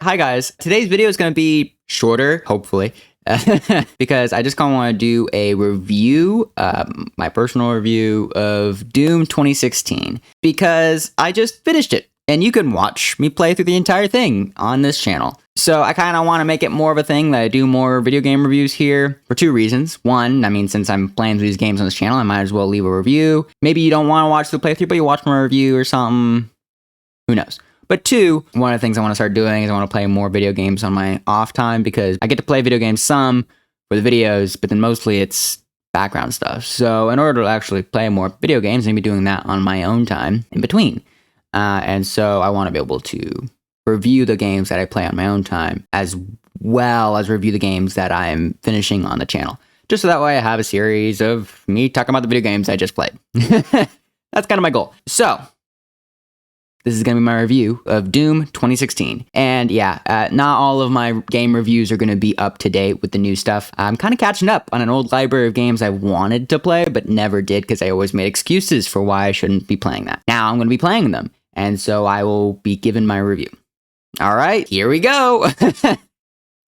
Hi guys, today's video is going to be shorter, hopefully, because I just kind of want to do a review, my personal review of Doom 2016, because I just finished it, and you can watch me play through the entire thing on this channel. So I kind of want to make it more of a thing that I do more video game reviews here for two reasons. One, I mean, since I'm playing these games on this channel, I might as well leave a review. Maybe you don't want to watch the playthrough, but you watch my review or something. Who knows? But two, one of the things I want to start doing is I want to play more video games on my off time, because I get to play video games some for the videos, but then mostly it's background stuff. So in order to actually play more video games, I'm going to be doing that on my own time in between. And so I want to be able to review the games that I play on my own time, as well as review the games that I'm finishing on the channel. Just so that way I have a series of me talking about the video games I just played. That's kind of my goal. So this is going to be my review of Doom 2016. And yeah, not all of my game reviews are going to be up to date with the new stuff. I'm kind of catching up on an old library of games I wanted to play, but never did because I always made excuses for why I shouldn't be playing that. Now I'm going to be playing them, and so I will be giving my review. All right, here we go.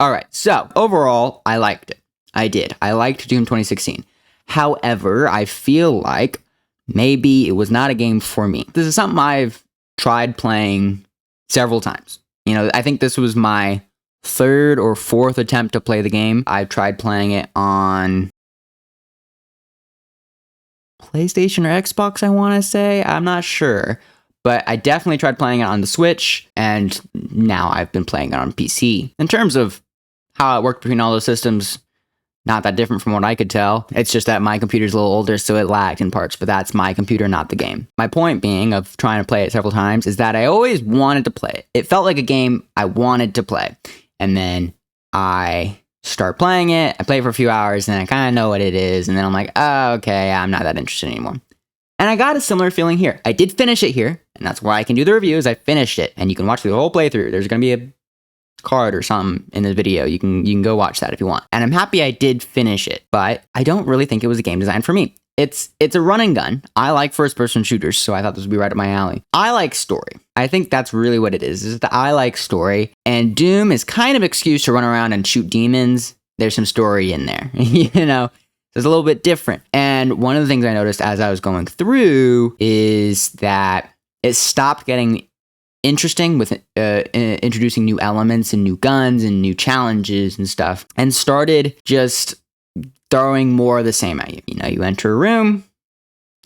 All right, so overall, I liked it. I did. I liked Doom 2016. However, I feel like maybe it was not a game for me. This is something I've tried playing several times. You know, I think this was my third or fourth attempt to play the game. I've tried playing it on PlayStation or Xbox, I want to say. I'm not sure. But I definitely tried playing it on the Switch, and now I've been playing it on PC. In terms of how it worked between all those systems, not that different from what I could tell. It's just that my computer's a little older, so it lagged in parts, but that's my computer, not the game. My point being of trying to play it several times is that I always wanted to play it. It felt like a game I wanted to play. And then I start playing it, I play it for a few hours, and then I kind of know what it is, and then I'm like, oh, okay, I'm not that interested anymore. And I got a similar feeling here. I did finish it here, and that's why I can do the review, is I finished it, and you can watch the whole playthrough. There's going to be a card or something in the video. You can go watch that if you want. And I'm happy I did finish it, but I don't really think it was a game designed for me. It's a run and gun. I like first-person shooters, so I thought this would be right up my alley. I like story. I think that's really what it is that I like story, and Doom is kind of an excuse to run around and shoot demons. There's some story in there, you know? It's a little bit different. And one of the things I noticed as I was going through is that it stopped getting interesting with introducing new elements and new guns and new challenges and stuff, and started just throwing more of the same at you. You know, you enter a room,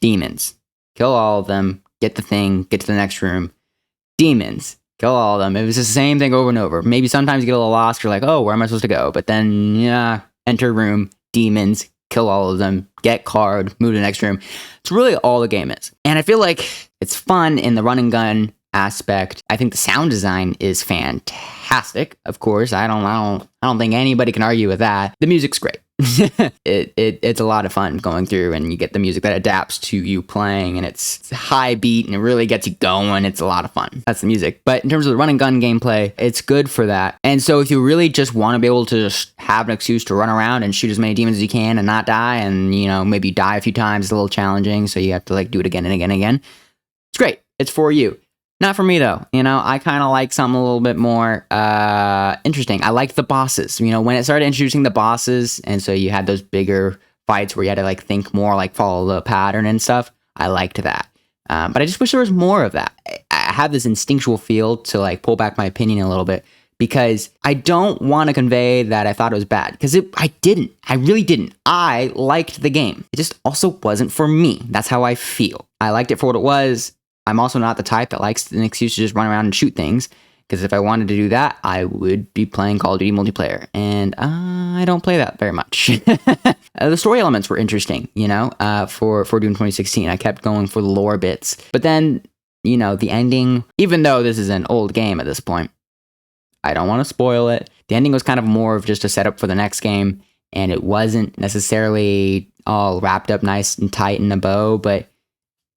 demons, kill all of them, get the thing, get to the next room, demons, kill all of them. It was the same thing over and over. Maybe sometimes you get a little lost, you're like, oh, where am I supposed to go? But then, yeah, enter room, demons, kill all of them, get card, move to the next room. It's really all the game is. And I feel like it's fun in the run and gun aspect. I think the sound design is fantastic. Of course, I don't think anybody can argue with that. The music's great. It's a lot of fun going through, and you get the music that adapts to you playing, and it's high beat and it really gets you going. It's a lot of fun. That's the music. But in terms of the run and gun gameplay, it's good for that. And so if you really just want to be able to just have an excuse to run around and shoot as many demons as you can and not die, and you know, maybe die a few times, it's a little challenging, so you have to like do it again and again and again. It's great. It's for you. Not for me though. You know, I kind of like something a little bit more interesting. I like the bosses. You know, when it started introducing the bosses, and so you had those bigger fights where you had to like think more, like follow the pattern and stuff. I liked that. But I just wish there was more of that. I have this instinctual feel to like pull back my opinion a little bit, because I don't want to convey that I thought it was bad, because I didn't. I really didn't. I liked the game. It just also wasn't for me. That's how I feel. I liked it for what it was. I'm also not the type that likes an excuse to just run around and shoot things, because if I wanted to do that, I would be playing Call of Duty multiplayer, and I don't play that very much. The story elements were interesting, you know, for Doom 2016. I kept going for the lore bits, but then, you know, the ending, even though this is an old game at this point, I don't want to spoil it. The ending was kind of more of just a setup for the next game, and it wasn't necessarily all wrapped up nice and tight in a bow, but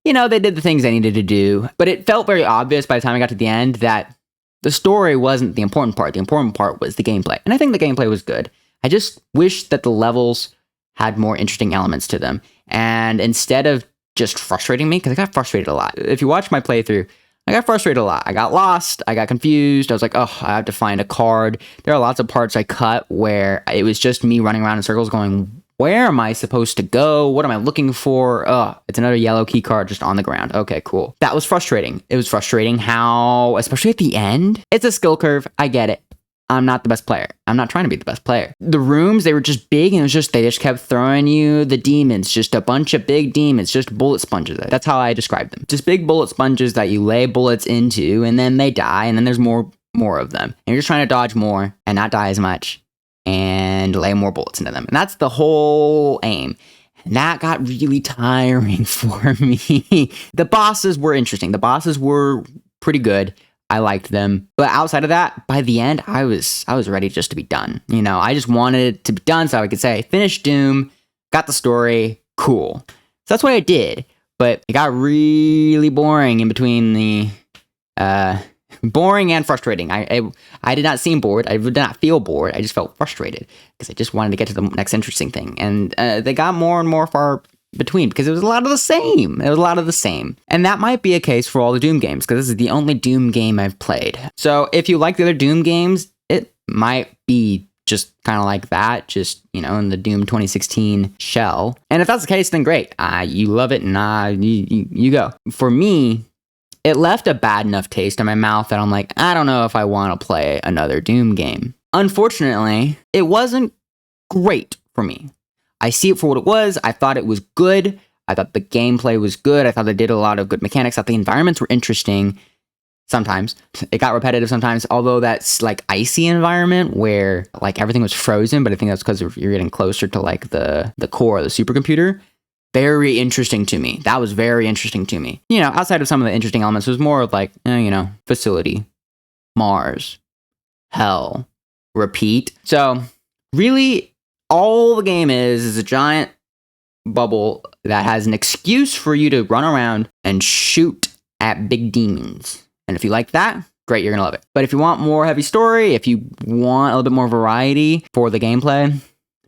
you know, they did the things they needed to do, but it felt very obvious by the time I got to the end that the story wasn't the important part. The important part was the gameplay. And I think the gameplay was good. I just wish that the levels had more interesting elements to them. And instead of just frustrating me, because I got frustrated a lot. If you watch my playthrough, I got frustrated a lot. I got lost. I got confused. I was like, oh, I have to find a card. There are lots of parts I cut where it was just me running around in circles going, where am I supposed to go? What am I looking for? It's another yellow key card just on the ground. Okay, cool. That was frustrating. It was frustrating how, especially at the end, it's a skill curve. I get it. I'm not the best player. I'm not trying to be the best player. The rooms, they were just big, and they just kept throwing you the demons, just a bunch of big demons, just bullet sponges. That's how I describe them. Just big bullet sponges that you lay bullets into, and then they die, and then there's more of them. And you're just trying to dodge more and not die as much and lay more bullets into them. And that's the whole aim. And that got really tiring for me. The bosses were interesting. The bosses were pretty good. I liked them. But outside of that, by the end, I was ready just to be done. You know, I just wanted it to be done so I could say, finished Doom, got the story, cool. So that's what I did. But it got really boring in between the boring and frustrating. I did not seem bored. I did not feel bored. I just felt frustrated because I just wanted to get to the next interesting thing. And they got more and more far between because it was a lot of the same. And that might be a case for all the Doom games because this is the only Doom game I've played. So if you like the other Doom games, it might be just kind of like that, just, you know, in the Doom 2016 shell. And if that's the case, then great. You love it and you go. For me, it left a bad enough taste in my mouth that I'm like, I don't know if I want to play another Doom game. Unfortunately, it wasn't great for me. I see it for what it was. I thought it was good. I thought the gameplay was good. I thought they did a lot of good mechanics. I thought the environments were interesting. Sometimes it got repetitive sometimes, although that's like icy environment where like everything was frozen, but I think that's because you're getting closer to like the core of the supercomputer. Very interesting to me. That was very interesting to me. You know, outside of some of the interesting elements, it was more of like, you know, facility, Mars, hell, repeat. So really, all the game is a giant bubble that has an excuse for you to run around and shoot at big demons. And if you like that, great, you're going to love it. But if you want more heavy story, if you want a little bit more variety for the gameplay,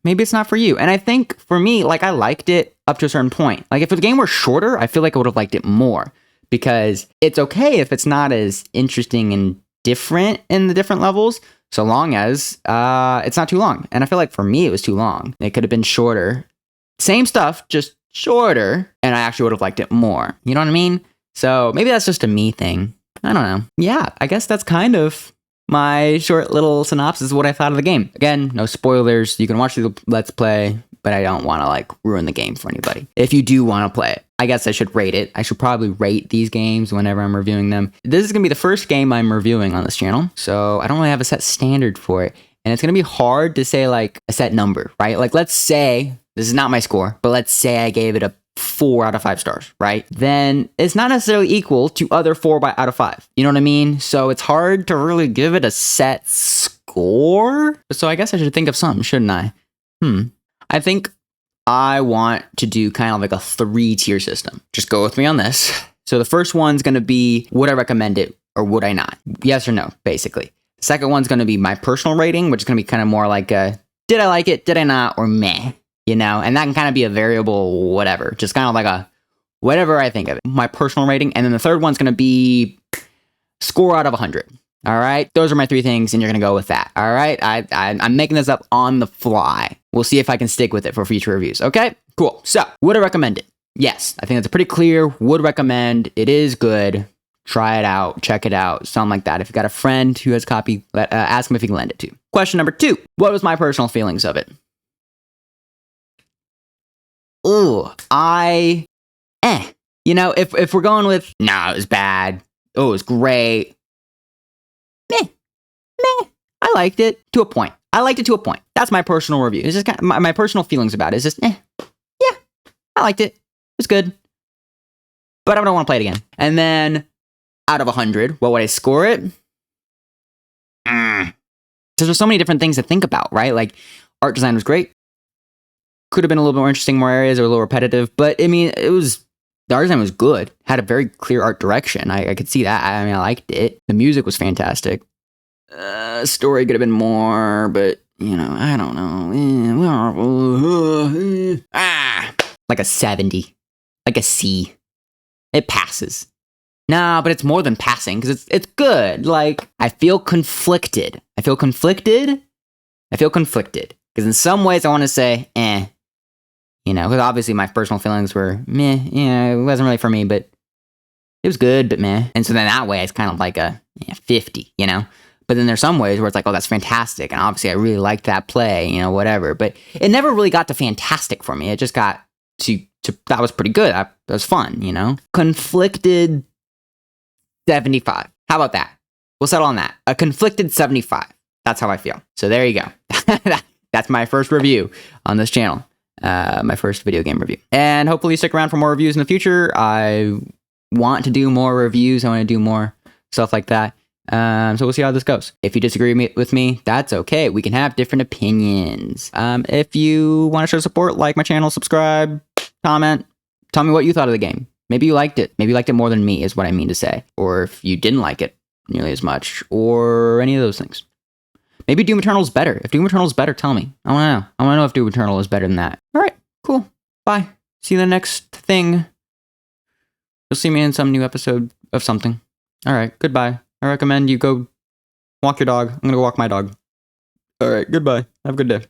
maybe it's not for you. And I think for me, like, I liked it up to a certain point. Like, if the game were shorter, I feel like I would have liked it more because it's okay if it's not as interesting and different in the different levels, so long as it's not too long. And I feel like for me, it was too long. It could have been shorter. Same stuff, just shorter, and I actually would have liked it more. You know what I mean? So maybe that's just a me thing. I don't know. Yeah, I guess that's kind of my short little synopsis of what I thought of the game. Again, no spoilers. You can watch the Let's Play, but I don't want to like ruin the game for anybody. If you do want to play it, I guess I should rate it. I should probably rate these games whenever I'm reviewing them. This is going to be the first game I'm reviewing on this channel, so I don't really have a set standard for it. And it's going to be hard to say like a set number, right? Like let's say, this is not my score, but let's say I gave it a 4 out of 5 stars, right? Then it's not necessarily equal to other 4 out of 5. You know what I mean? So it's hard to really give it a set score. So I guess I should think of something, shouldn't I? I think I want to do kind of like a 3-tier system. Just go with me on this. So the first one's going to be, would I recommend it or would I not? Yes or no, basically. The second one's going to be my personal rating, which is going to be kind of more like a, did I like it, did I not, or meh. You know, and that can kind of be a variable, whatever. Just kind of like a, whatever I think of it. My personal rating. And then the third one's going to be score out of 100. All right. Those are my 3 things, and you're going to go with that. All right. I'm making this up on the fly. We'll see if I can stick with it for future reviews. Okay, cool. So would I recommend it? Yes. I think that's a pretty clear would recommend. It is good. Try it out. Check it out. Something like that. If you got a friend who has a copy, ask him if he can lend it to you. Question number 2. What was my personal feelings of it? Ooh, you know, if we're going with, nah, it was bad. Oh, it was great. Meh. I liked it to a point. That's my personal review. It's just kind of my personal feelings about it. It's just, yeah, I liked it. It was good. But I don't want to play it again. And then, out of 100, what would I score it? Because there's so many different things to think about, right? Like, art design was great. Could have been a little bit more interesting, more areas, or a little repetitive. But, I mean, the art design was good. Had a very clear art direction. I could see that. I mean, I liked it. The music was fantastic. Story could have been more, but, you know, I don't know. Like a 70. Like a C. It passes. Nah, but it's more than passing because it's good. Like, I feel conflicted. Because in some ways I want to say, because obviously my personal feelings were meh, it wasn't really for me, but it was good, but meh. And so then that way it's kind of like a 50, But then there's some ways where it's like, oh, that's fantastic. And obviously I really liked that play, whatever. But it never really got to fantastic for me. It just got to that was pretty good. That was fun, Conflicted 75. How about that? We'll settle on that. A conflicted 75. That's how I feel. So there you go. That's my first review on this channel. My first video game review. And hopefully you stick around for more reviews in the future. I want to do more reviews. I want to do more stuff like that. So we'll see how this goes. If you disagree with me, that's okay. We can have different opinions. If you want to show support, like my channel, subscribe, comment, tell me what you thought of the game. Maybe you liked it. Maybe you liked it more than me is what I mean to say. Or if you didn't like it nearly as much, or any of those things. Maybe Doom Eternal's better. If Doom Eternal's better, tell me. I want to know. I want to know if Doom Eternal is better than that. All right, cool. Bye. See you in the next thing. You'll see me in some new episode of something. All right, goodbye. I recommend you go walk your dog. I'm going to go walk my dog. All right, goodbye. Have a good day.